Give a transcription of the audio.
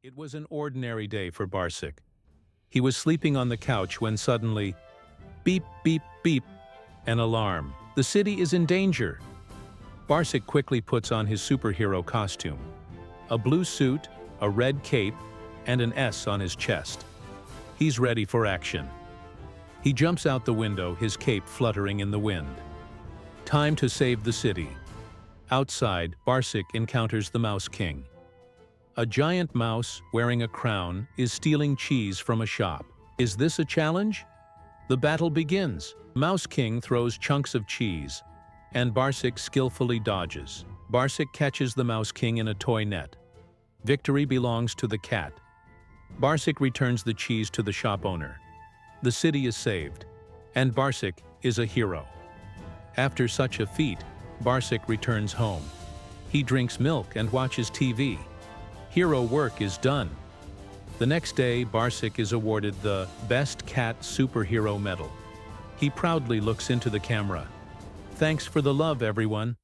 It was an ordinary day for Barsik. He was sleeping on the couch when suddenly, beep, beep, beep, an alarm. The city is in danger. Barsik quickly puts on his superhero costume. A blue suit, a red cape, and an S on his chest. He's ready for action. He jumps out the window, his cape fluttering in the wind. Time to save the city. Outside, Barsik encounters the Mouse King. A giant mouse, wearing a crown, is stealing cheese from a shop. Is this a challenge? The battle begins. Mouse King throws chunks of cheese, and Barsik skillfully dodges. Barsik catches the Mouse King in a toy net. Victory belongs to the cat. Barsik returns the cheese to the shop owner. The city is saved, and Barsik is a hero. After such a feat, Barsik returns home. He drinks milk and watches TV. Hero work is done. The next day, Barsik is awarded the Best Cat Superhero Medal. He proudly looks into the camera. Thanks for the love, everyone.